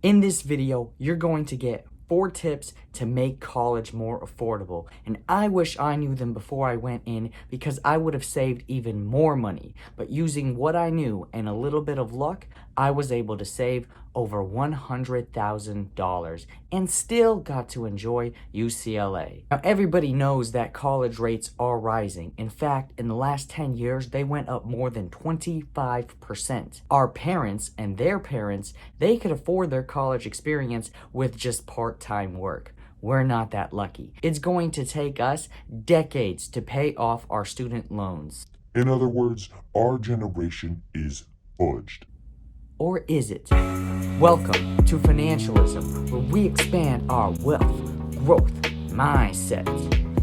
In this video, you're going to get 4 tips to make college more affordable. And I wish I knew them before I went in because I would have saved even more money. But using what I knew and a little bit of luck, I was able to save over $100,000 and still got to enjoy UCLA. Now, everybody knows that college rates are rising. In fact, in the last 10 years, they went up more than 25%. Our parents and their parents, they could afford their college experience with just part-time work. We're not that lucky. It's going to take us decades to pay off our student loans. In other words, our generation is fudged. Or is it? Welcome to Funancialism, where we expand our wealth, growth, mindset.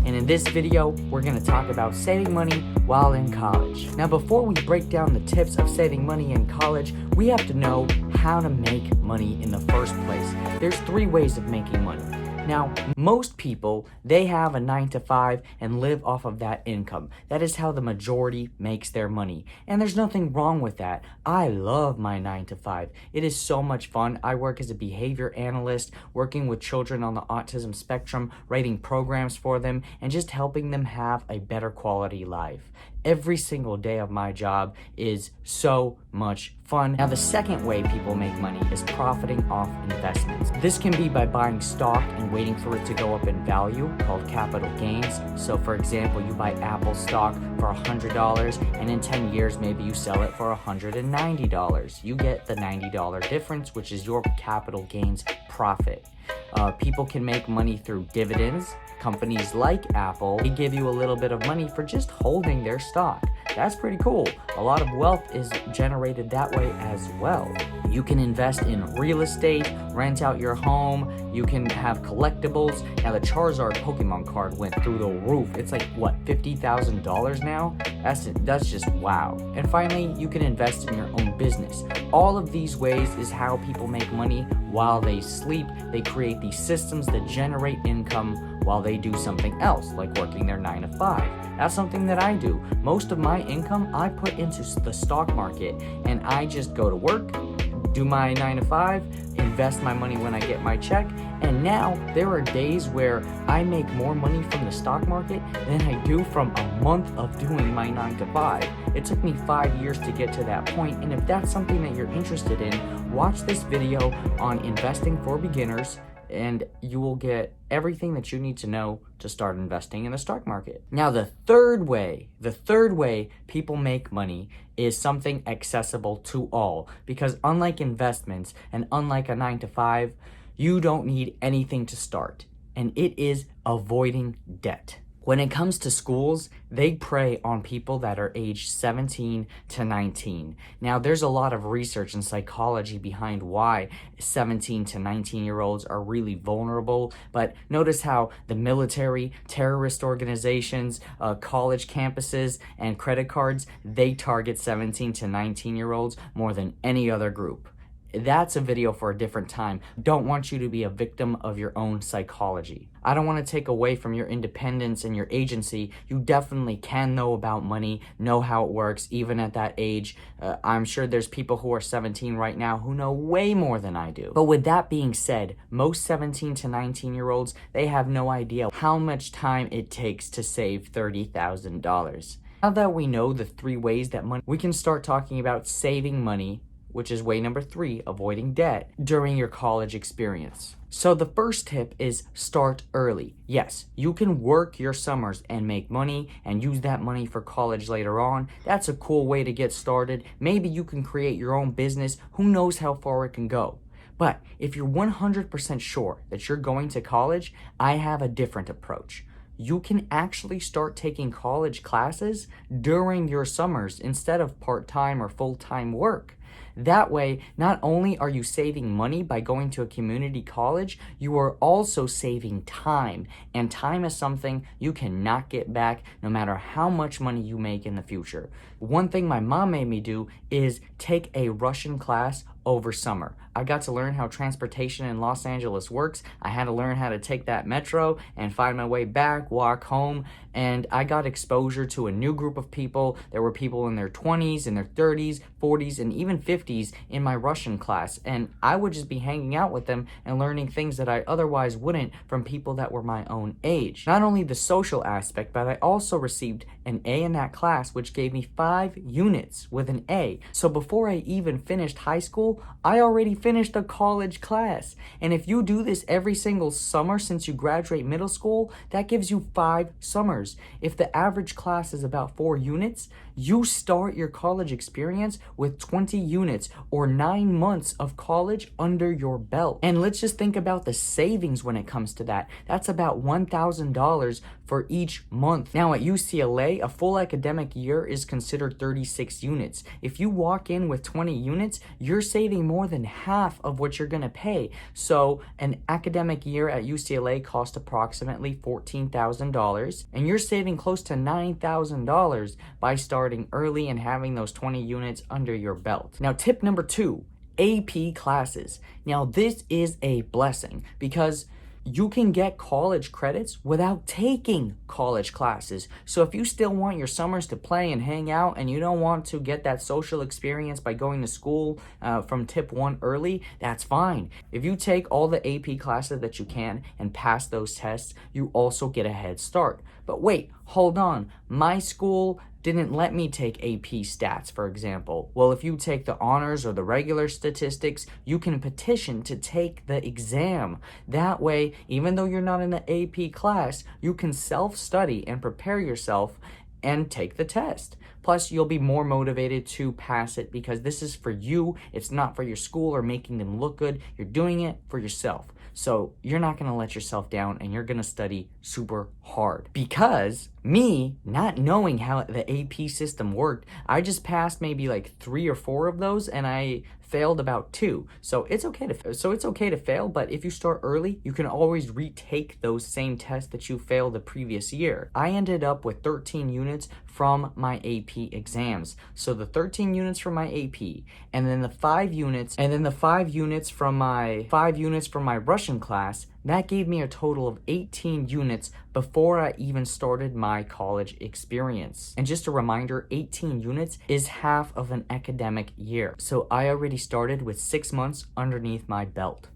And in this video, we're going to talk about saving money while in college. Now, before we break down the tips of saving money in college, we have to know how to make money in the first place. There's 3 ways of making money. Now, most people, they have a 9-to-5 and live off of that income. That is how the majority makes their money. And there's nothing wrong with that. I love my 9-to-5. It is so much fun. I work as a behavior analyst, working with children on the autism spectrum, writing programs for them, and just helping them have a better quality life. Every single day of my job is so much fun. Now, the second way people make money is profiting off investments. This can be by buying stock and waiting for it to go up in value, called capital gains. So, for example, you buy Apple stock for $100, and in 10 years, maybe you sell it for $190. You get the $90 difference, which is your capital gains profit. People can make money through dividends. Companies like Apple, they give you a little bit of money for just holding their stock. That's pretty cool. A lot of wealth is generated that way as well. You can invest in real estate, rent out your home, you can have collectibles. Now, the Charizard Pokemon card went through the roof. It's like, what, $50,000 now? That's just wow. And finally, you can invest in your own business. All of these ways is how people make money while they sleep. They create these systems that generate income while they do something else, like working their 9-to-5. That's something that I do. Most of my income I put into the stock market, and I just go to work, do my 9-to-5, invest my money when I get my check, and now there are days where I make more money from the stock market than I do from a month of doing my 9-to-5. It took me 5 years to get to that point, and if that's something that you're interested in, watch this video on investing for beginners, and you will get everything that you need to know to start investing in the stock market. Now, the third way people make money is something accessible to all, because unlike investments and unlike a 9-to-5, you don't need anything to start, and it is avoiding debt. When it comes to schools, they prey on people that are aged 17 to 19. Now, there's a lot of research and psychology behind why 17 to 19-year-olds are really vulnerable, but notice how the military, terrorist organizations, college campuses, and credit cards, they target 17 to 19-year-olds more than any other group. That's a video for a different time. Don't want you to be a victim of your own psychology. I don't want to take away from your independence and your agency. You definitely can know about money, know how it works, even at that age. I'm sure there's people who are 17 right now who know way more than I do. But with that being said, most 17 to 19-year-olds, they have no idea how much time it takes to save $30,000. Now that we know the 3 ways that we can start talking about saving money, which is way number 3, avoiding debt, during your college experience. So the first tip is start early. Yes, you can work your summers and make money and use that money for college later on. That's a cool way to get started. Maybe you can create your own business. Who knows how far it can go? But if you're 100% sure that you're going to college, I have a different approach. You can actually start taking college classes during your summers instead of part-time or full-time work. That way, not only are you saving money by going to a community college, you are also saving time. And time is something you cannot get back no matter how much money you make in the future. One thing my mom made me do is take a Russian class over summer. I got to learn how transportation in Los Angeles works. I had to learn how to take that metro and find my way back, walk home, and I got exposure to a new group of people. There were people in their 20s, in their 30s, 40s, and even 50s in my Russian class, and I would just be hanging out with them and learning things that I otherwise wouldn't from people that were my own age. Not only the social aspect, but I also received an A in that class, which gave me 5 units with an A. So before I even finished high school, I already finished a college class. And if you do this every single summer since you graduate middle school, that gives you 5 summers. If the average class is about 4 units, you start your college experience with 20 units or 9 months of college under your belt. And let's just think about the savings when it comes to that. That's about $1,000 for each month. Now at UCLA, a full academic year is considered 36 units. If you walk in with 20 units, you're saving more than half of what you're gonna pay. So an academic year at UCLA costs approximately $14,000, and you're saving close to $9,000 by starting early and having those 20 units under your belt. Now tip number 2, AP classes. Now this is a blessing because you can get college credits without taking college classes. So if you still want your summers to play and hang out and you don't want to get that social experience by going to school from tip 1 early, that's fine. If you take all the AP classes that you can and pass those tests, you also get a head start. But wait, hold on. My school didn't let me take AP stats, for example. Well, if you take the honors or the regular statistics, you can petition to take the exam. That way, even though you're not in the AP class, you can self-study and prepare yourself and take the test. Plus, you'll be more motivated to pass it because this is for you. It's not for your school or making them look good. You're doing it for yourself. So you're not going to let yourself down and you're going to study super hard. Because me not knowing how the AP system worked, I just passed maybe like 3 or 4 of those and I failed about 2. So it's okay to fail, but if you start early, you can always retake those same tests that you failed the previous year. I ended up with 13 units from my AP exams. So the 13 units from my AP, and then the 5 units, from my Russian class, that gave me a total of 18 units before I even started my college experience. And just a reminder, 18 units is half of an academic year. So I already started with 6 months underneath my belt.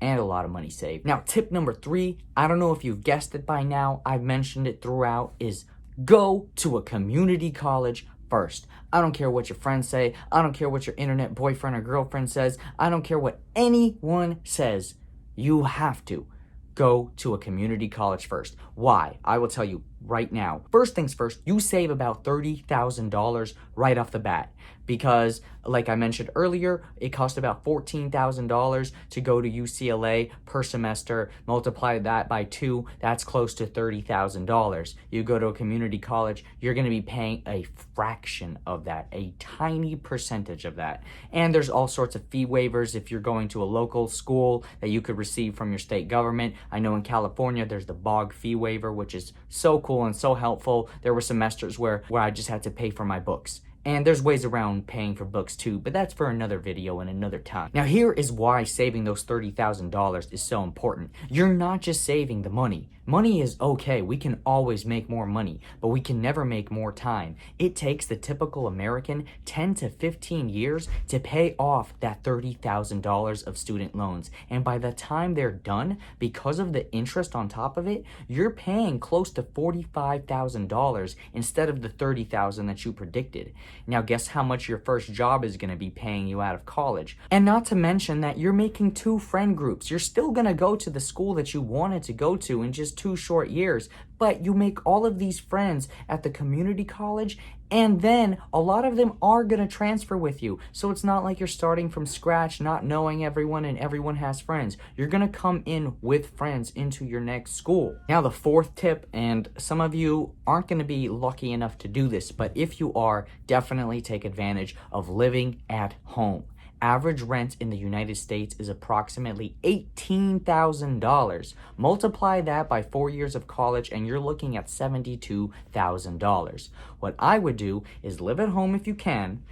And a lot of money saved. Now, tip number 3, I don't know if you've guessed it by now, I've mentioned it throughout, is go to a community college first. I don't care what your friends say. I don't care what your internet boyfriend or girlfriend says. I don't care what anyone says. You have to go to a community college first. Why? I will tell you right now. First things first, you save about $30,000 right off the bat because, like I mentioned earlier, it cost about $14,000 to go to UCLA per semester. Multiply that by 2, that's close to $30,000. You go to a community college, you're going to be paying a fraction of that, a tiny percentage of that. And there's all sorts of fee waivers if you're going to a local school that you could receive from your state government. I know in California, there's the BOG fee waiver, which is so cool and so helpful. There were semesters where I just had to pay for my books. And there's ways around paying for books too, but that's for another video and another time. Now here is why saving those $30,000 is so important. You're not just saving the money. Money is okay, we can always make more money, but we can never make more time. It takes the typical American 10 to 15 years to pay off that $30,000 of student loans. And by the time they're done, because of the interest on top of it, you're paying close to $45,000 instead of the $30,000 that you predicted. Now guess how much your first job is going to be paying you out of college. And not to mention that you're making 2 friend groups. You're still going to go to the school that you wanted to go to in just 2 short years, but you make all of these friends at the community college, and then a lot of them are going to transfer with you. So it's not like you're starting from scratch, not knowing everyone and everyone has friends. You're going to come in with friends into your next school. Now the 4th tip, and some of you aren't going to be lucky enough to do this, but if you are, definitely take advantage of living at home. average rent in the United States is approximately $18,000. Multiply that by 4 years of college and you're looking at $72,000. What I would do is live at home if you can,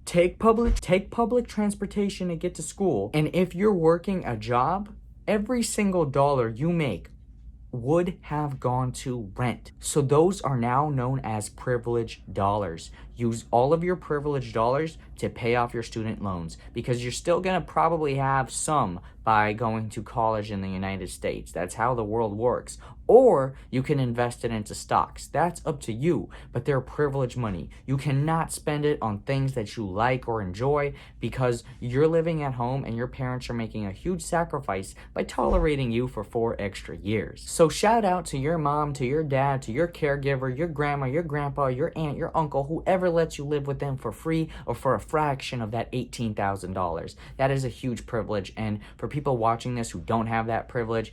take public transportation to get to school, and if you're working a job, every single dollar you make would have gone to rent. So those are now known as privilege dollars. Use all of your privilege dollars to pay off your student loans, because you're still gonna probably have some by going to college in the United States. That's how the world works. Or you can invest it into stocks. That's up to you, but they're privilege money. You cannot spend it on things that you like or enjoy, because you're living at home and your parents are making a huge sacrifice by tolerating you for 4 extra years. So shout out to your mom, to your dad, to your caregiver, your grandma, your grandpa, your aunt, your uncle, whoever lets you live with them for free or for a fraction of that $18,000. That is a huge privilege, and for people watching this who don't have that privilege,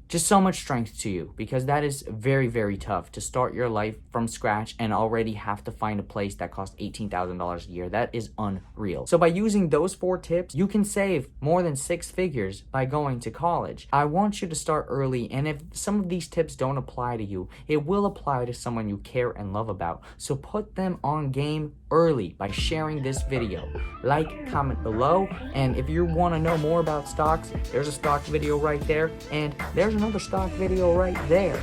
just so much strength to you, because that is very, very tough to start your life from scratch and already have to find a place that costs $18,000 a year. That is unreal. So by using those 4 tips, you can save more than 6 figures by going to college. I want you to start early, and if some of these tips don't apply to you, it will apply to someone you care and love about. So put them on game early by sharing this video. Like, comment below, and if you want to know more about stocks, there's a stock video right there, and there's another stock video right there.